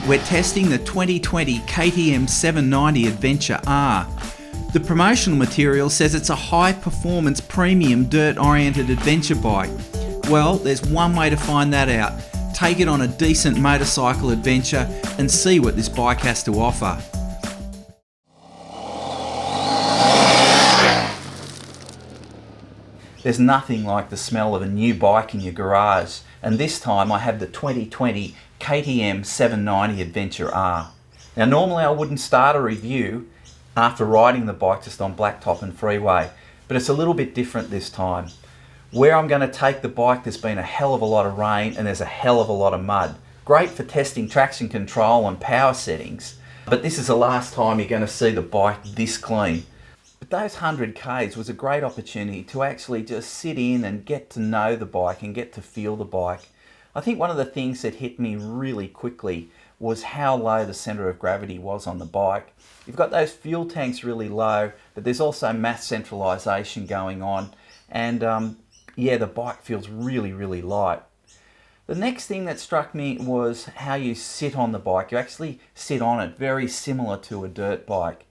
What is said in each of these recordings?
we're testing the 2020 KTM790 Adventure R. The promotional material says it's a high-performance premium dirt-oriented adventure bike. Well, there's one way to find that out. Take it on a decent motorcycle adventure and see what this bike has to offer. There's nothing like the smell of a new bike in your garage, and this time I have the 2020 KTM790 Adventure R. Now normally I wouldn't start a review after riding the bike just on blacktop and freeway, but it's a little bit different this time. Where I'm going to take the bike, there's been a hell of a lot of rain and there's a hell of a lot of mud. Great for testing traction control and power settings, but this is the last time you're going to see the bike this clean. But those 100 Ks was a great opportunity to actually just sit in and get to know the bike and get to feel the bike. I think one of the things that hit me really quickly was how low the centre of gravity was on the bike. You've got those fuel tanks really low, but there's also mass centralisation going on, and yeah, the bike feels really, really light. The next thing that struck me was how you sit on the bike. You actually sit on it very similar to a dirt bike.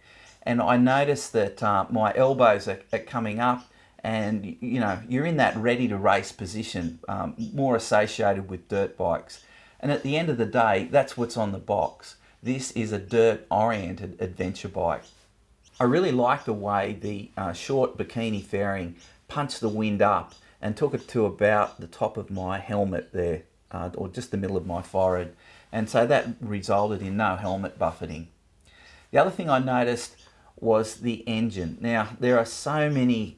And I noticed that my elbows are coming up, and you know, you're in that ready to race position, more associated with dirt bikes. And at the end of the day, that's what's on the box. This is a dirt oriented adventure bike. I really like the way the short bikini fairing punched the wind up and took it to about the top of my helmet there, or just the middle of my forehead. And so that resulted in no helmet buffeting. The other thing I noticed was the engine. Now, there are so many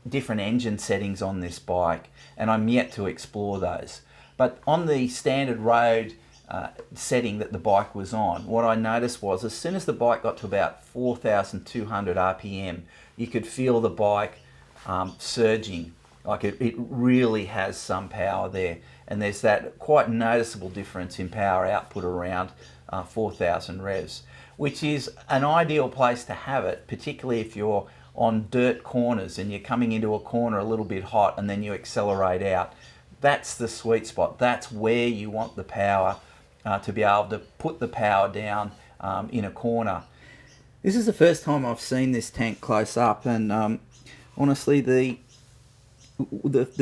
different engine settings on this bike, and I'm yet to explore those. But on the standard road setting that the bike was on, what I noticed was as soon as the bike got to about 4,200 RPM, you could feel the bike surging. Like it really has some power there. And there's that quite noticeable difference in power output around 4,000 revs, which is an ideal place to have it, particularly if you're on dirt corners and you're coming into a corner a little bit hot and then you accelerate out. That's the sweet spot. That's where you want the power to be able to put the power down in a corner. This is the first time I've seen this tank close up, and honestly the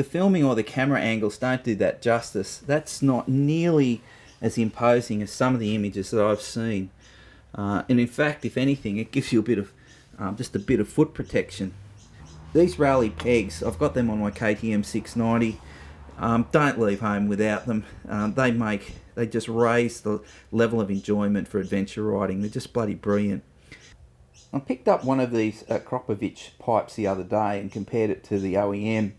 filming or the camera angles don't do that justice. That's not nearly as imposing as some of the images that I've seen. And in fact, if anything, it gives you a bit of just a bit of foot protection. These rally pegs, I've got them on my KTM690. Don't leave home without them. They just raise the level of enjoyment for adventure riding. They're just bloody brilliant. I picked up one of these Kropovich pipes the other day and compared it to the OEM,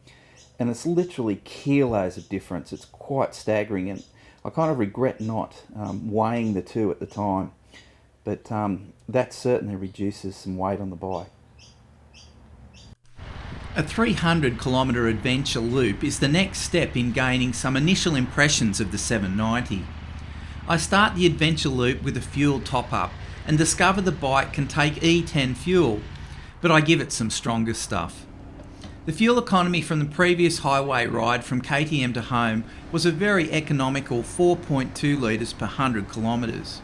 and it's literally kilos of difference. It's quite staggering, and I kind of regret not weighing the two at the time. But that certainly reduces some weight on the bike. A 300-kilometre adventure loop is the next step in gaining some initial impressions of the 790. I start the adventure loop with a fuel top-up and discover the bike can take E10 fuel, but I give it some stronger stuff. The fuel economy from the previous highway ride from KTM to home was a very economical 4.2 litres per 100 kilometres.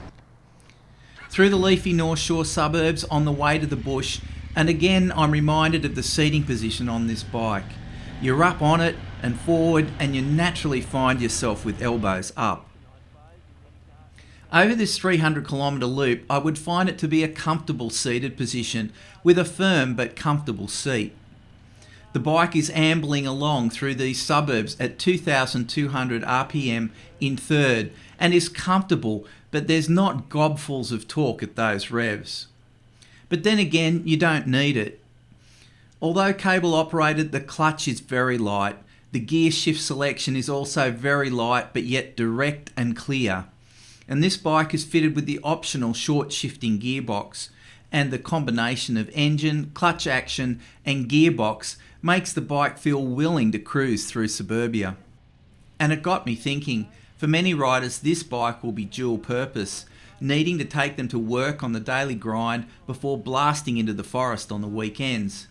Through the leafy North Shore suburbs on the way to the bush, and again I'm reminded of the seating position on this bike. You're up on it and forward, and you naturally find yourself with elbows up. Over this 300-kilometre loop, I would find it to be a comfortable seated position with a firm but comfortable seat. The bike is ambling along through these suburbs at 2,200 RPM in third and is comfortable, but there's not gobfuls of torque at those revs. But then again, you don't need it. Although cable operated, the clutch is very light. The gear shift selection is also very light, but yet direct and clear. And this bike is fitted with the optional short shifting gearbox, and the combination of engine, clutch action and gearbox makes the bike feel willing to cruise through suburbia. And it got me thinking, for many riders this bike will be dual purpose, needing to take them to work on the daily grind before blasting into the forest on the weekends.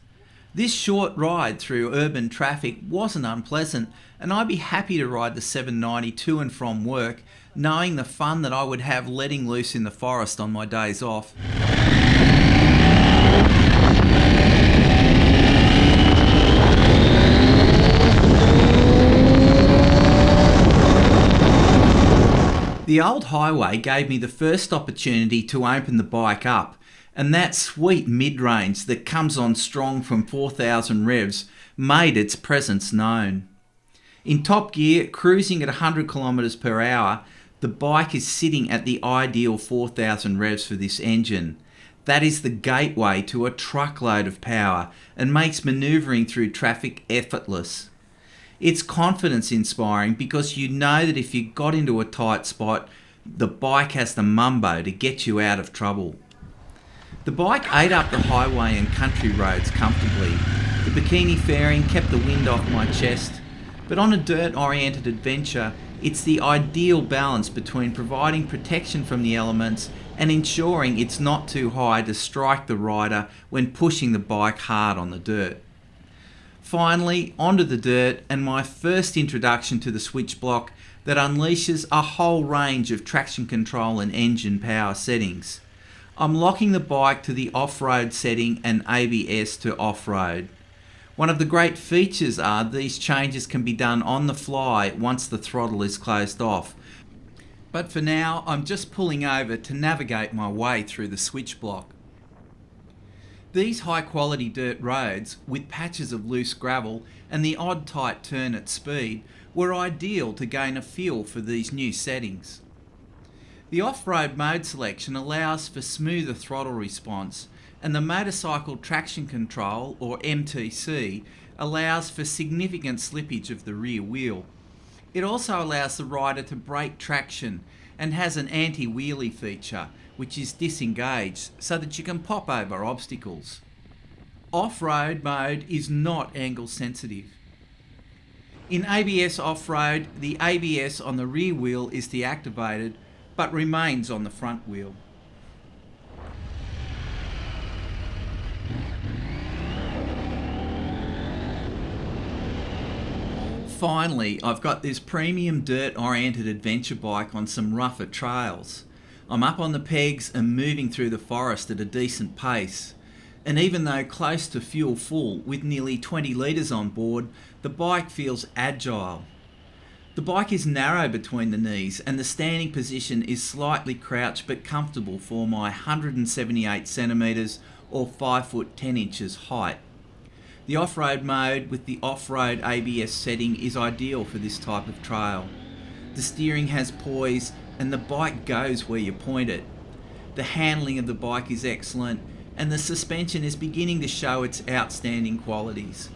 This short ride through urban traffic wasn't unpleasant, and I'd be happy to ride the 790 to and from work, knowing the fun that I would have letting loose in the forest on my days off. The old highway gave me the first opportunity to open the bike up, and that sweet mid-range that comes on strong from 4,000 revs made its presence known. In top gear, cruising at 100 kilometers per hour, the bike is sitting at the ideal 4,000 revs for this engine. That is the gateway to a truckload of power and makes manoeuvring through traffic effortless. It's confidence inspiring because you know that if you got into a tight spot, the bike has the mumbo to get you out of trouble. The bike ate up the highway and country roads comfortably. The bikini fairing kept the wind off my chest. But on a dirt-oriented adventure, it's the ideal balance between providing protection from the elements and ensuring it's not too high to strike the rider when pushing the bike hard on the dirt. Finally, onto the dirt and my first introduction to the switch block that unleashes a whole range of traction control and engine power settings. I'm locking the bike to the off-road setting and ABS to off-road. One of the great features are these changes can be done on the fly once the throttle is closed off. But for now, I'm just pulling over to navigate my way through the switch block. These high quality dirt roads, with patches of loose gravel and the odd tight turn at speed, were ideal to gain a feel for these new settings. The off-road mode selection allows for smoother throttle response, and the motorcycle traction control, or MTC, allows for significant slippage of the rear wheel. It also allows the rider to break traction and has an anti-wheelie feature, which is disengaged so that you can pop over obstacles. Off-road mode is not angle sensitive. In ABS off-road, the ABS on the rear wheel is deactivated but remains on the front wheel. Finally, I've got this premium dirt-oriented adventure bike on some rougher trails. I'm up on the pegs and moving through the forest at a decent pace. And even though close to fuel full with nearly 20 litres on board, the bike feels agile. The bike is narrow between the knees and the standing position is slightly crouched but comfortable for my 178 centimetres or 5 foot 10 inches height. The off-road mode with the off-road ABS setting is ideal for this type of trail. The steering has poise and the bike goes where you point it. The handling of the bike is excellent and the suspension is beginning to show its outstanding qualities.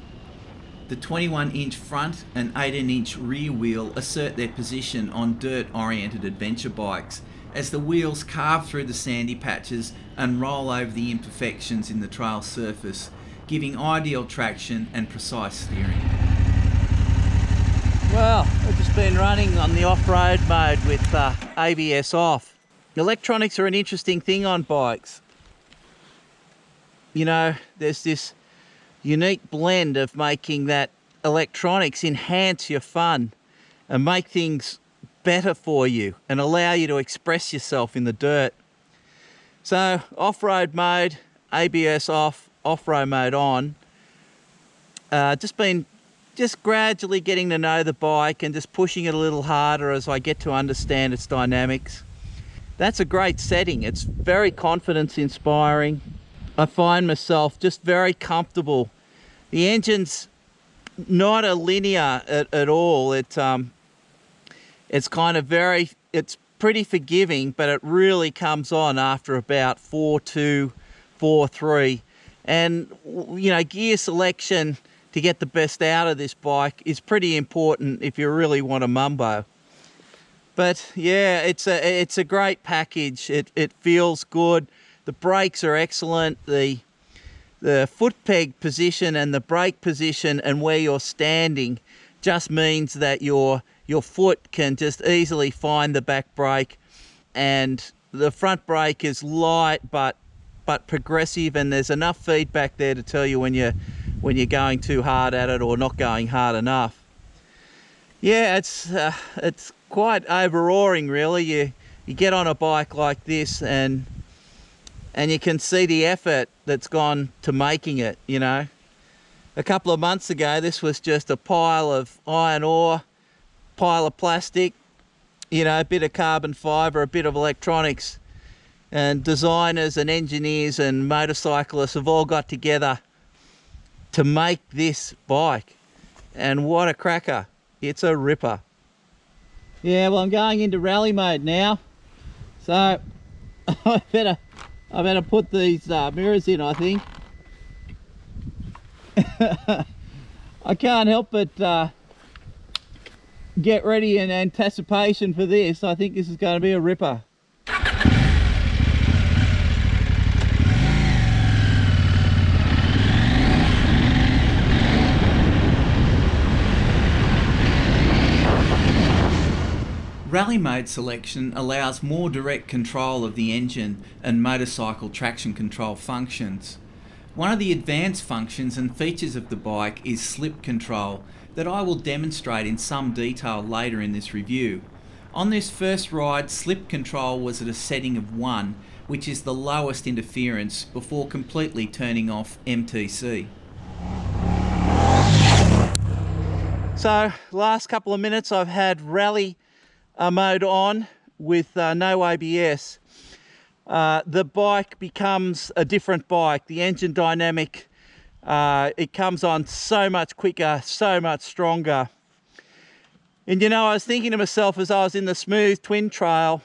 The 21-inch front and 18-inch rear wheel assert their position on dirt-oriented adventure bikes as the wheels carve through the sandy patches and roll over the imperfections in the trail surface, giving ideal traction and precise steering. Well, I've just been running on the off-road mode with ABS off. Electronics are an interesting thing on bikes. You know, there's this unique blend of making that electronics enhance your fun and make things better for you and allow you to express yourself in the dirt. So, off-road mode, ABS off, off-road mode on. Just gradually getting to know the bike and just pushing it a little harder as I get to understand its dynamics. That's a great setting. It's very confidence inspiring. I find myself just very comfortable. The engine's not a linear at all. It's kind of it's pretty forgiving, but it really comes on after about 4.2, 4.3. And, you know, gear selection to get the best out of this bike is pretty important if you really want a mumbo. But yeah, it's a great package. It feels good. The brakes are excellent. The foot peg position and the brake position and where you're standing just means that your foot can just easily find the back brake, and the front brake is light but progressive, and there's enough feedback there to tell you when you're going too hard at it or not going hard enough. Yeah, it's quite overawing, really. You get on a bike like this and you can see the effort that's gone to making it, you know. A couple of months ago, this was just a pile of iron ore, pile of plastic, you know, a bit of carbon fibre, a bit of electronics. And designers and engineers and motorcyclists have all got together to make this bike. And what a cracker. It's a ripper. Yeah, well, I'm going into rally mode now. So I better put these mirrors in, I think. I can't help but get ready in anticipation for this. I think this is going to be a ripper. Rally mode selection allows more direct control of the engine and motorcycle traction control functions. One of the advanced functions and features of the bike is slip control that I will demonstrate in some detail later in this review. On this first ride, slip control was at a setting of 1, which is the lowest interference, before completely turning off MTC. So, last couple of minutes I've had rally mode on with no ABS. The bike becomes a different bike. The engine dynamic, it comes on so much quicker, so much stronger. And you know, I was thinking to myself as I was in the smooth twin trail,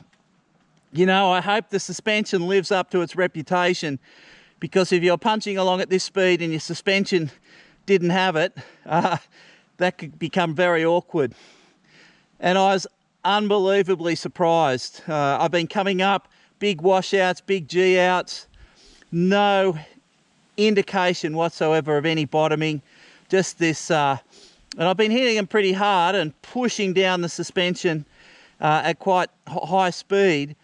you know, I hope the suspension lives up to its reputation, because if you're punching along at this speed and your suspension didn't have it, that could become very awkward. And I was unbelievably surprised. I've been coming up, big washouts, big G-outs, no indication whatsoever of any bottoming, just this, and I've been hitting them pretty hard and pushing down the suspension at quite high speed,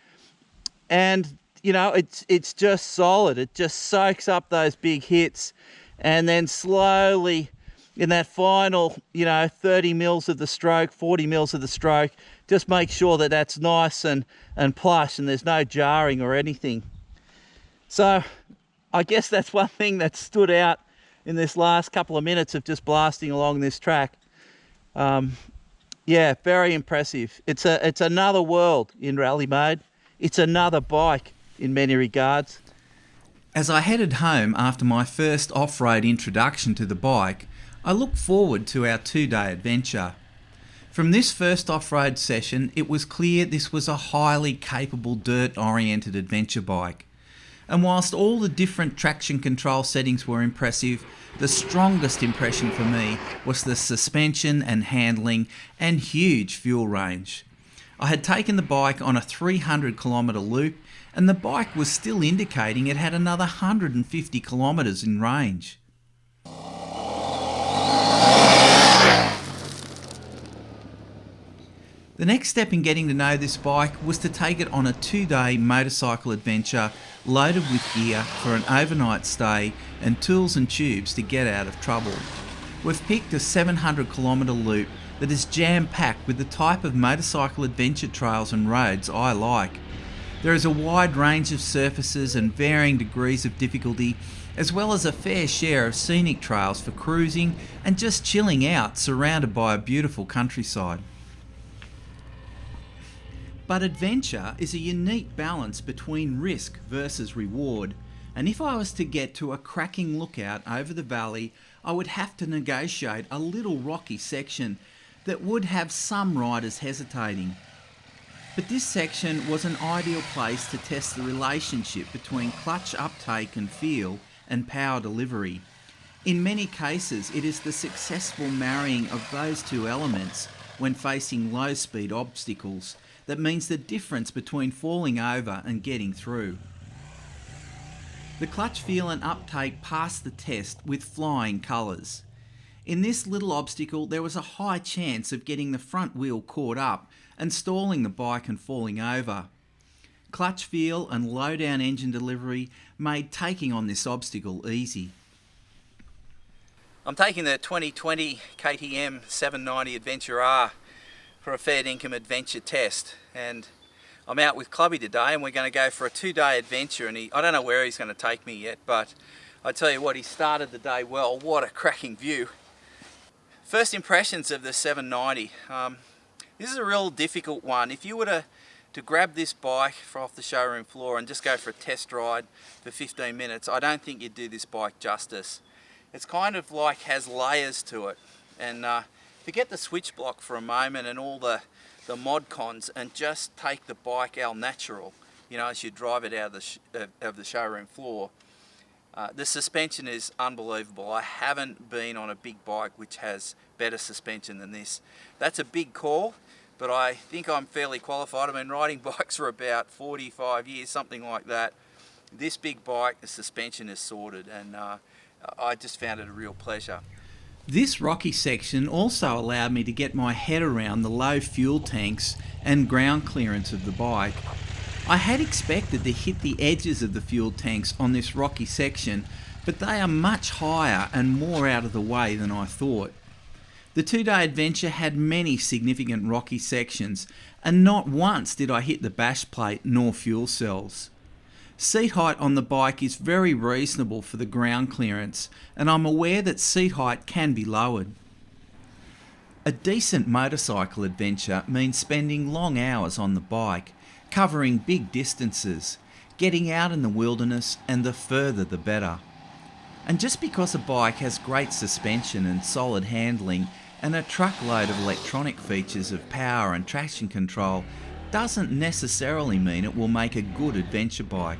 and you know, it's just solid. It just soaks up those big hits, and then slowly in that final, you know, 30 mils of the stroke, 40 mils of the stroke, just make sure that that's nice and plush and there's no jarring or anything. So I guess that's one thing that stood out in this last couple of minutes of just blasting along this track. Yeah, very impressive. It's another world in rally mode. It's another bike in many regards. As I headed home after my first off-road introduction to the bike, I looked forward to our 2-day adventure. From this first off-road session, it was clear this was a highly capable dirt-oriented adventure bike. And whilst all the different traction control settings were impressive, the strongest impression for me was the suspension and handling and huge fuel range. I had taken the bike on a 300-kilometre loop, and the bike was still indicating it had another 150 kilometres in range. The next step in getting to know this bike was to take it on a 2-day motorcycle adventure loaded with gear for an overnight stay and tools and tubes to get out of trouble. We've picked a 700-kilometre loop that is jam-packed with the type of motorcycle adventure trails and roads I like. There is a wide range of surfaces and varying degrees of difficulty, as well as a fair share of scenic trails for cruising and just chilling out surrounded by a beautiful countryside. But adventure is a unique balance between risk versus reward, and if I was to get to a cracking lookout over the valley, I would have to negotiate a little rocky section that would have some riders hesitating. But this section was an ideal place to test the relationship between clutch uptake and feel and power delivery. In many cases, it is the successful marrying of those two elements when facing low-speed obstacles that means the difference between falling over and getting through. The clutch feel and uptake passed the test with flying colours. In this little obstacle, there was a high chance of getting the front wheel caught up and stalling the bike and falling over. Clutch feel and low-down engine delivery made taking on this obstacle easy. I'm taking the 2020 KTM790 Adventure R for a fair income adventure test, and I'm out with Clubby today and we're going to go for a 2-day adventure, and I don't know where he's going to take me yet, but I tell you what, he started the day well. What a cracking view. First impressions of the 790. This is a real difficult one. If you were to grab this bike off the showroom floor and just go for a test ride for 15 minutes, I don't think you'd do this bike justice. It's kind of like has layers to it, and forget the switch block for a moment and all the mod cons, and just take the bike al natural, you know, as you drive it out of the showroom floor. The suspension is unbelievable. I haven't been on a big bike which has better suspension than this. That's a big call, but I think I'm fairly qualified. I've been riding bikes for about 45 years, something like that. This big bike, the suspension is sorted, and I just found it a real pleasure. This rocky section also allowed me to get my head around the low fuel tanks and ground clearance of the bike. I had expected to hit the edges of the fuel tanks on this rocky section, but they are much higher and more out of the way than I thought. The 2-day adventure had many significant rocky sections, and not once did I hit the bash plate nor fuel cells. Seat height on the bike is very reasonable for the ground clearance, and I'm aware that seat height can be lowered. A decent motorcycle adventure means spending long hours on the bike, covering big distances, getting out in the wilderness, and the further the better. And just because a bike has great suspension and solid handling and a truckload of electronic features of power and traction control doesn't necessarily mean it will make a good adventure bike.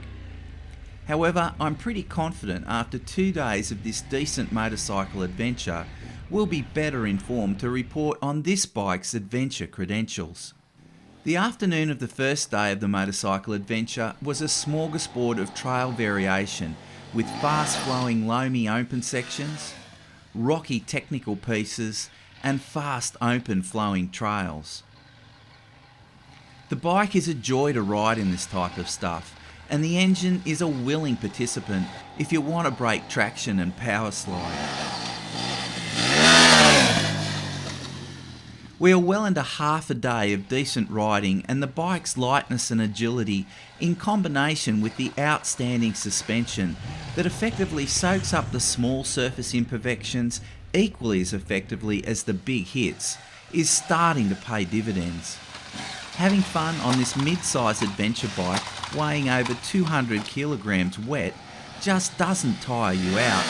However, I'm pretty confident after 2 days of this decent motorcycle adventure, we'll be better informed to report on this bike's adventure credentials. The afternoon of the first day of the motorcycle adventure was a smorgasbord of trail variation with fast-flowing loamy open sections, rocky technical pieces, and fast open flowing trails. The bike is a joy to ride in this type of stuff, and the engine is a willing participant if you want to break traction and power slide. We are well into half a day of decent riding, and the bike's lightness and agility in combination with the outstanding suspension that effectively soaks up the small surface imperfections equally as effectively as the big hits is starting to pay dividends. Having fun on this mid-size adventure bike weighing over 200 kilograms wet just doesn't tire you out.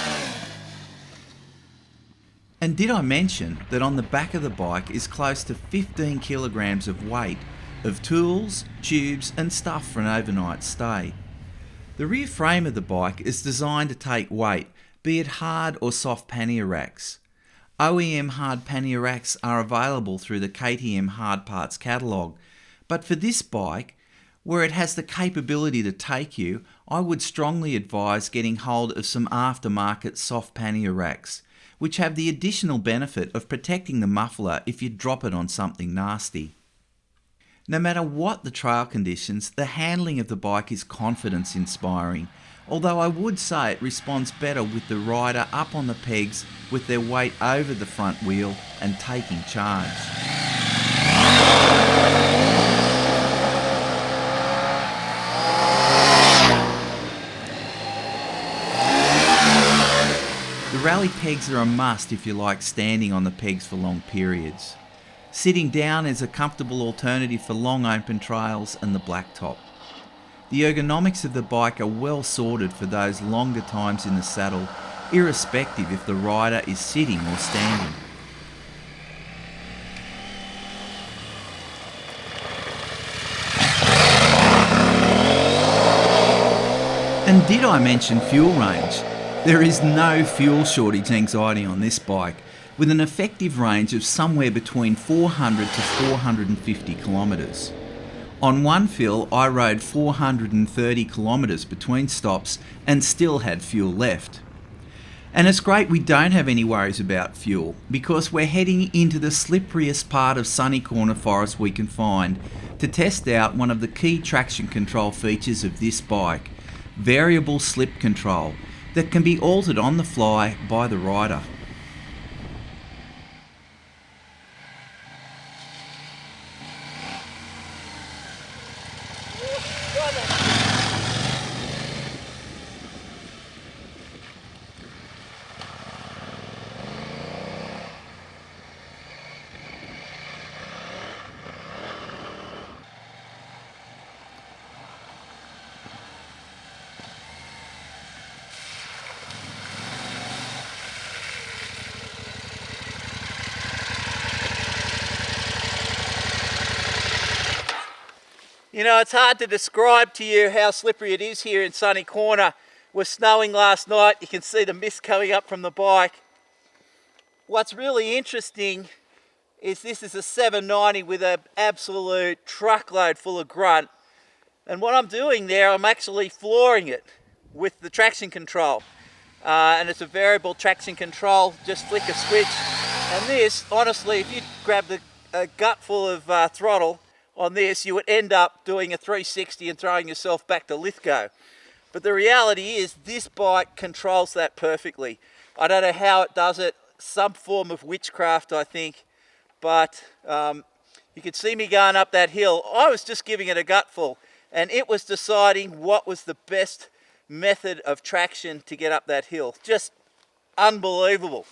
And did I mention that on the back of the bike is close to 15 kilograms of weight of tools, tubes and stuff for an overnight stay. The rear frame of the bike is designed to take weight, be it hard or soft pannier racks. OEM hard pannier racks are available through the KTM hard parts catalogue, but for this bike, where it has the capability to take you, I would strongly advise getting hold of some aftermarket soft pannier racks, which have the additional benefit of protecting the muffler if you drop it on something nasty. No matter what the trail conditions, the handling of the bike is confidence inspiring, although I would say it responds better with the rider up on the pegs with their weight over the front wheel and taking charge. The rally pegs are a must if you like standing on the pegs for long periods. Sitting down is a comfortable alternative for long open trails and the blacktop. The ergonomics of the bike are well sorted for those longer times in the saddle, irrespective if the rider is sitting or standing. And did I mention fuel range? There is no fuel shortage anxiety on this bike, with an effective range of somewhere between 400 to 450 kilometres. On one fill, I rode 430 kilometres between stops and still had fuel left. And it's great we don't have any worries about fuel, because we're heading into the slipperiest part of Sunny Corner Forest we can find to test out one of the key traction control features of this bike, variable slip control, that can be altered on the fly by the rider. You know, it's hard to describe to you how slippery it is here in Sunny Corner. It was snowing last night. You can see the mist coming up from the bike. What's really interesting is this is a 790 with an absolute truckload full of grunt. And what I'm doing there, I'm actually flooring it with the traction control. And it's a variable traction control, just flick a switch. And this, honestly, if you grabbed a gutful of throttle on this, you would end up doing a 360 and throwing yourself back to Lithgow. But the reality is this bike controls that perfectly. I don't know how it does it, some form of witchcraft I think, but you could see me going up that hill. I was just giving it a gutful and it was deciding what was the best method of traction to get up that hill. Just unbelievable.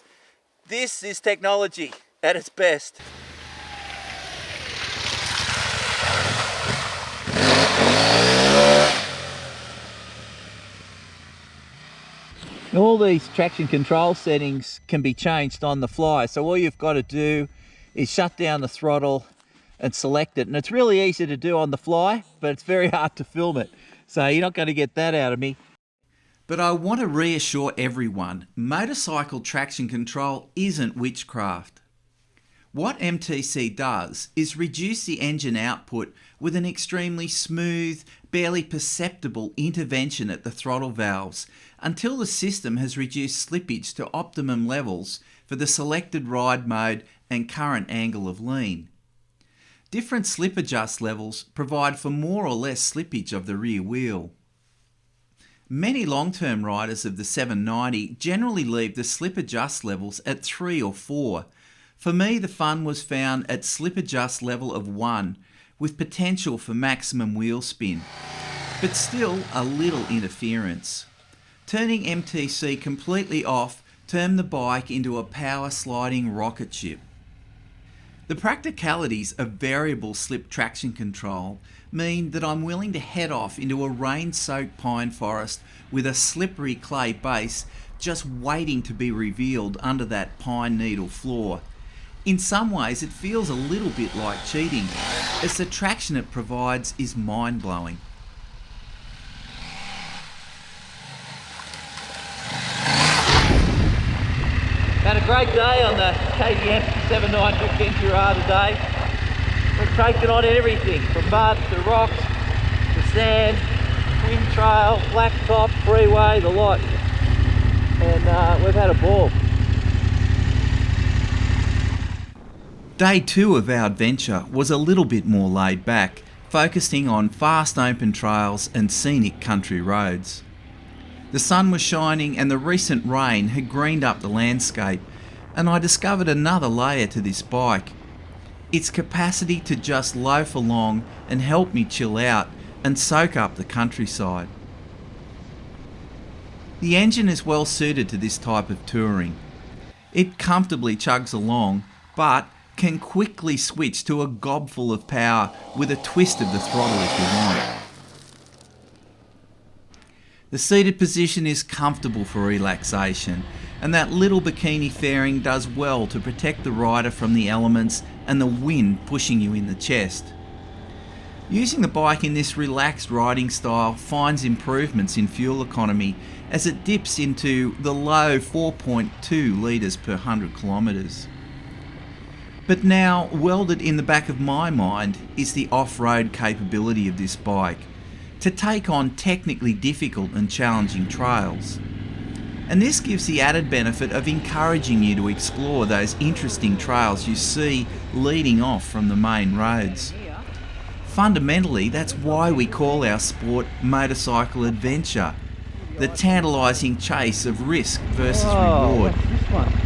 This is technology at its best. All these traction control settings can be changed on the fly, so all you've got to do is shut down the throttle and select it, and it's really easy to do on the fly, but it's very hard to film it, so you're not going to get that out of me. But I want to reassure everyone, motorcycle traction control isn't witchcraft. What MTC does is reduce the engine output with an extremely smooth, barely perceptible intervention at the throttle valves until the system has reduced slippage to optimum levels for the selected ride mode and current angle of lean. Different slip adjust levels provide for more or less slippage of the rear wheel. Many long-term riders of the 790 generally leave the slip adjust levels at 3 or 4. For me, the fun was found at slip adjust level of 1, with potential for maximum wheel spin, but still a little interference. Turning MTC completely off turned the bike into a power sliding rocket ship. The practicalities of variable slip traction control mean that I'm willing to head off into a rain-soaked pine forest with a slippery clay base just waiting to be revealed under that pine needle floor. In some ways it feels a little bit like cheating, as the traction it provides is mind-blowing. Had a great day on the KTM790 Adventure R today. We've taken on everything from mud to rocks to sand, twin trail, blacktop, freeway, the lot. And we've had a ball. Day 2 of our adventure was a little bit more laid back, focusing on fast open trails and scenic country roads. The sun was shining and the recent rain had greened up the landscape, and I discovered another layer to this bike. Its capacity to just loaf along and help me chill out and soak up the countryside. The engine is well suited to this type of touring. It comfortably chugs along, but can quickly switch to a gobful of power with a twist of the throttle if you want. The seated position is comfortable for relaxation, and that little bikini fairing does well to protect the rider from the elements and the wind pushing you in the chest. Using the bike in this relaxed riding style finds improvements in fuel economy as it dips into the low 4.2 litres per 100 kilometres. But now, welded in the back of my mind is the off-road capability of this bike to take on technically difficult and challenging trails. And this gives the added benefit of encouraging you to explore those interesting trails you see leading off from the main roads. Fundamentally, that's why we call our sport motorcycle adventure, the tantalising chase of risk versus reward. What's this one?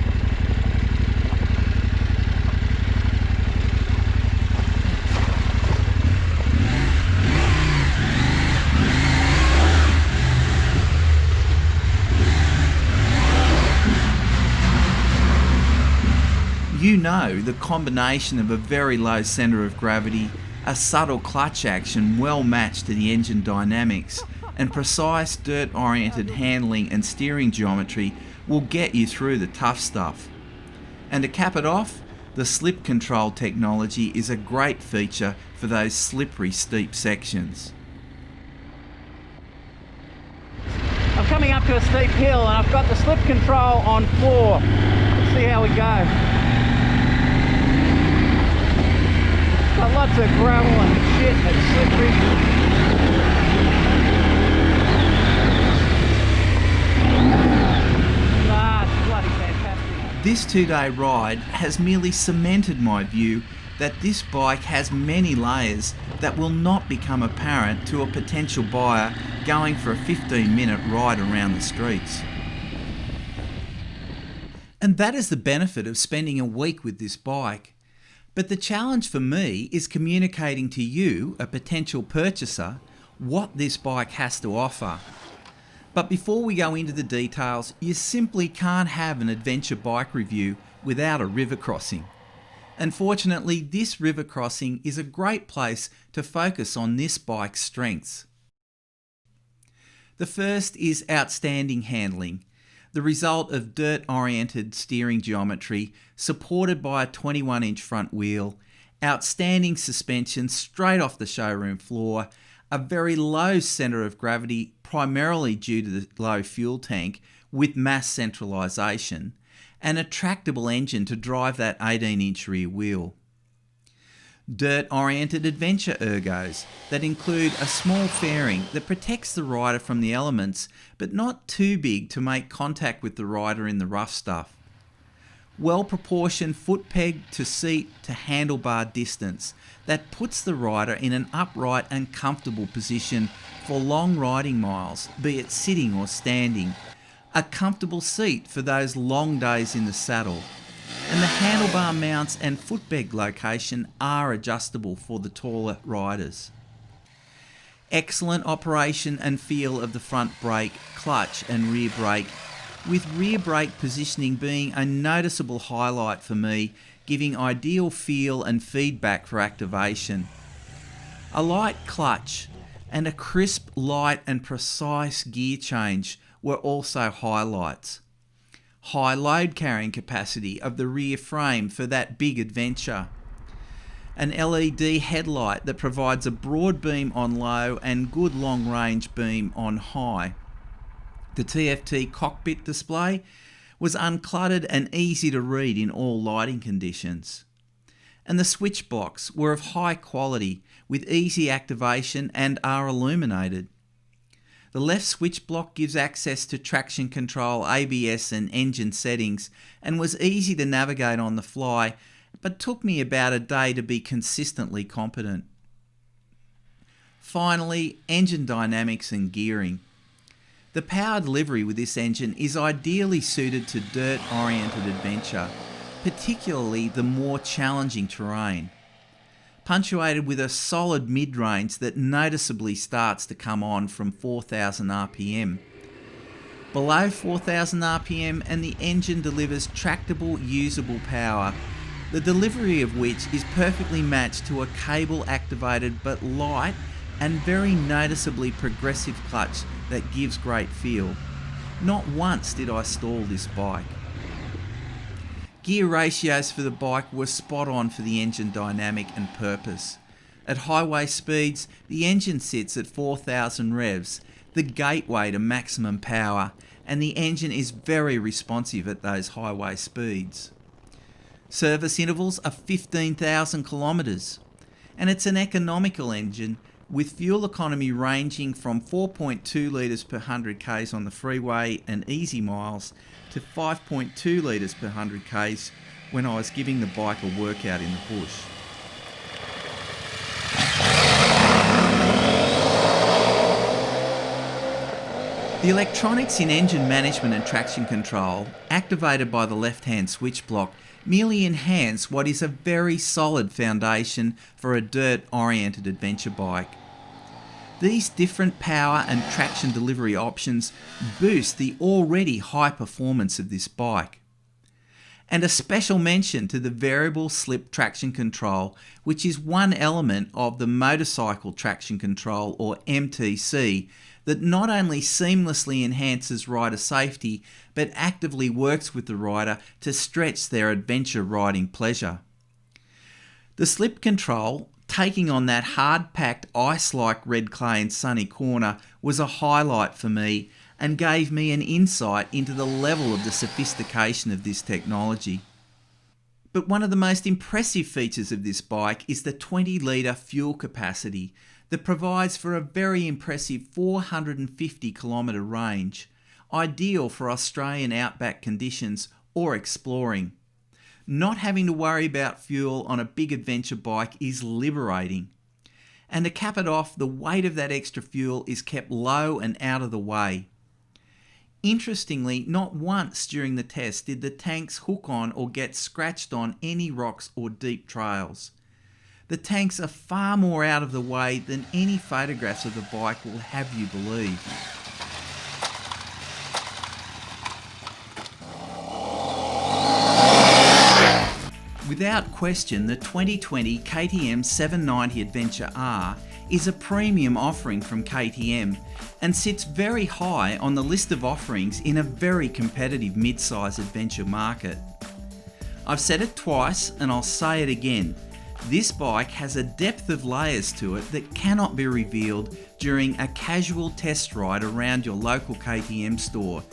You know the combination of a very low centre of gravity, a subtle clutch action well matched to the engine dynamics, and precise dirt-oriented handling and steering geometry will get you through the tough stuff. And to cap it off, The slip control technology is a great feature for those slippery, steep sections. I'm coming up to a steep hill and I've got the slip control on 4. Let's see how we go. Got lots of gravel and shit and it's slippery. This 2-day ride has merely cemented my view that this bike has many layers that will not become apparent to a potential buyer going for a 15-minute ride around the streets. And that is the benefit of spending a week with this bike. But the challenge for me is communicating to you, a potential purchaser, what this bike has to offer. But before we go into the details, you simply can't have an adventure bike review without a river crossing. Unfortunately, this river crossing is a great place to focus on this bike's strengths. The first is outstanding handling, the result of dirt-oriented steering geometry supported by a 21-inch front wheel, outstanding suspension straight off the showroom floor, a very low centre of gravity primarily due to the low fuel tank with mass centralisation, and a tractable engine to drive that 18-inch rear wheel. Dirt-oriented adventure ergos that include a small fairing that protects the rider from the elements but not too big to make contact with the rider in the rough stuff. Well-proportioned foot peg to seat to handlebar distance that puts the rider in an upright and comfortable position for long riding miles, be it sitting or standing. A comfortable seat for those long days in the saddle. And the handlebar mounts and foot peg location are adjustable for the taller riders. Excellent operation and feel of the front brake, clutch and rear brake, with rear brake positioning being a noticeable highlight for me, giving ideal feel and feedback for activation. A light clutch and a crisp, light and precise gear change were also highlights. High load carrying capacity of the rear frame for that big adventure. An LED headlight that provides a broad beam on low and good long range beam on high. The TFT cockpit display was uncluttered and easy to read in all lighting conditions. And the switch blocks were of high quality with easy activation and are illuminated. The left switch block gives access to traction control, ABS and engine settings and was easy to navigate on the fly, but took me about a day to be consistently competent. Finally, engine dynamics and gearing. The power delivery with this engine is ideally suited to dirt-oriented adventure, particularly the more challenging terrain. Punctuated with a solid mid-range that noticeably starts to come on from 4,000 RPM. Below 4,000 RPM and the engine delivers tractable, usable power, the delivery of which is perfectly matched to a cable-activated but light and very noticeably progressive clutch that gives great feel. Not once did I stall this bike. Gear ratios for the bike were spot on for the engine dynamic and purpose. At highway speeds, the engine sits at 4,000 revs, the gateway to maximum power, and the engine is very responsive at those highway speeds. Service intervals are 15,000 kilometres, and it's an economical engine with fuel economy ranging from 4.2 litres per 100 k's on the freeway and easy miles to 5.2 litres per 100 k's when I was giving the bike a workout in the bush. The electronics in engine management and traction control, activated by the left-hand switch block, merely enhance what is a very solid foundation for a dirt-oriented adventure bike. These different power and traction delivery options boost the already high performance of this bike. And a special mention to the variable slip traction control, which is one element of the motorcycle traction control or MTC that not only seamlessly enhances rider safety but actively works with the rider to stretch their adventure riding pleasure. The slip control, taking on that hard-packed ice-like red clay in Sunny Corner, was a highlight for me and gave me an insight into the level of the sophistication of this technology. But one of the most impressive features of this bike is the 20-litre fuel capacity that provides for a very impressive 450 kilometre range, ideal for Australian outback conditions or exploring. Not having to worry about fuel on a big adventure bike is liberating. And to cap it off, the weight of that extra fuel is kept low and out of the way. Interestingly, not once during the test did the tanks hook on or get scratched on any rocks or deep trails. The tanks are far more out of the way than any photographs of the bike will have you believe. Without question, the 2020 KTM790 Adventure R is a premium offering from KTM and sits very high on the list of offerings in a very competitive mid-size adventure market. I've said it twice and I'll say it again. This bike has a depth of layers to it that cannot be revealed during a casual test ride around your local KTM store,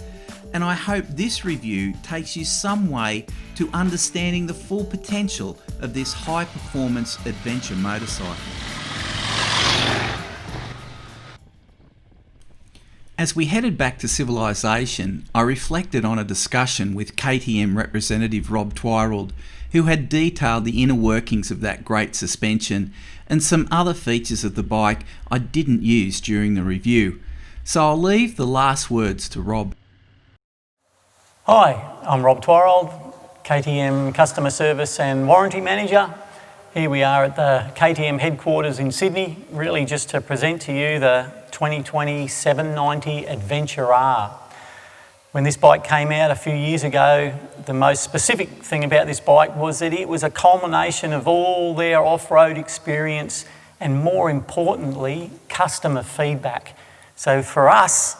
and I hope this review takes you some way to understanding the full potential of this high-performance adventure motorcycle. As we headed back to civilization, I reflected on a discussion with KTM representative Rob Twyrold, who had detailed the inner workings of that great suspension and some other features of the bike I didn't use during the review. So I'll leave the last words to Rob. Hi, I'm Rob Twyrold, KTM Customer Service and Warranty Manager. Here we are at the KTM headquarters in Sydney, really just to present to you the 2020 790 Adventure R. When this bike came out a few years ago, the most specific thing about this bike was that it was a culmination of all their off-road experience and, more importantly, customer feedback. So for us,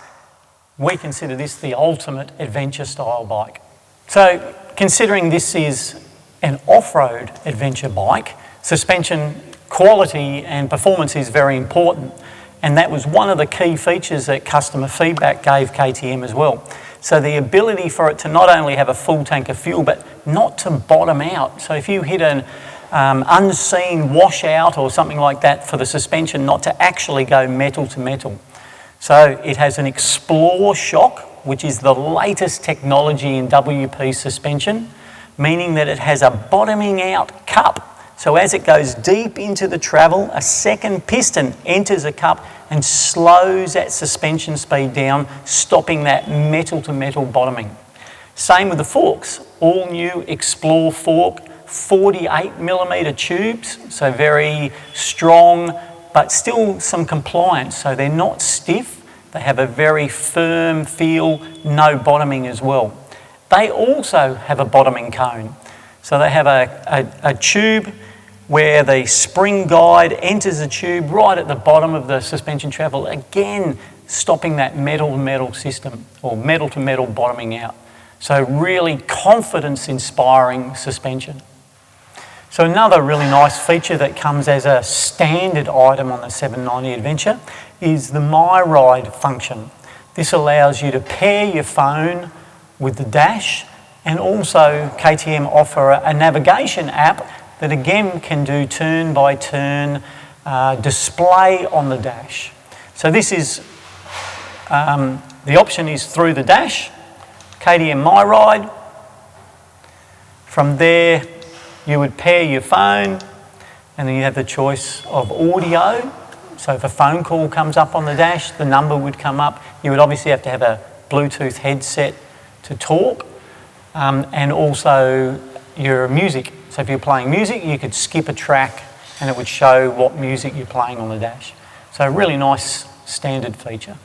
we consider this the ultimate adventure style bike. So considering this is an off-road adventure bike, suspension quality and performance is very important, and that was one of the key features that customer feedback gave KTM as well. So the ability for it to not only have a full tank of fuel but not to bottom out. So if you hit an unseen washout or something like that, for the suspension not to actually go metal to metal. So it has an Explore shock, which is the latest technology in WP suspension, meaning that it has a bottoming out cup. So as it goes deep into the travel, a second piston enters a cup and slows that suspension speed down, stopping that metal to metal bottoming. Same with the forks, all new Explore fork, 48mm tubes, so very strong, but still some compliance, so they're not stiff. They have a very firm feel, no bottoming as well. They also have a bottoming cone. So they have a tube where the spring guide enters the tube right at the bottom of the suspension travel, again stopping that metal-to-metal system, or metal-to-metal bottoming out. So really confidence-inspiring suspension. So another really nice feature that comes as a standard item on the 790 Adventure is the My Ride function. This allows you to pair your phone with the dash, and also KTM offer a navigation app that again can do turn-by-turn display on the dash. So this is, the option is through the dash, KTM My Ride. From there, you would pair your phone, and then you have the choice of audio. So if a phone call comes up on the dash, the number would come up. You would obviously have to have a Bluetooth headset to talk, and also your music. So if you're playing music, you could skip a track and it would show what music you're playing on the dash. So a really nice standard feature.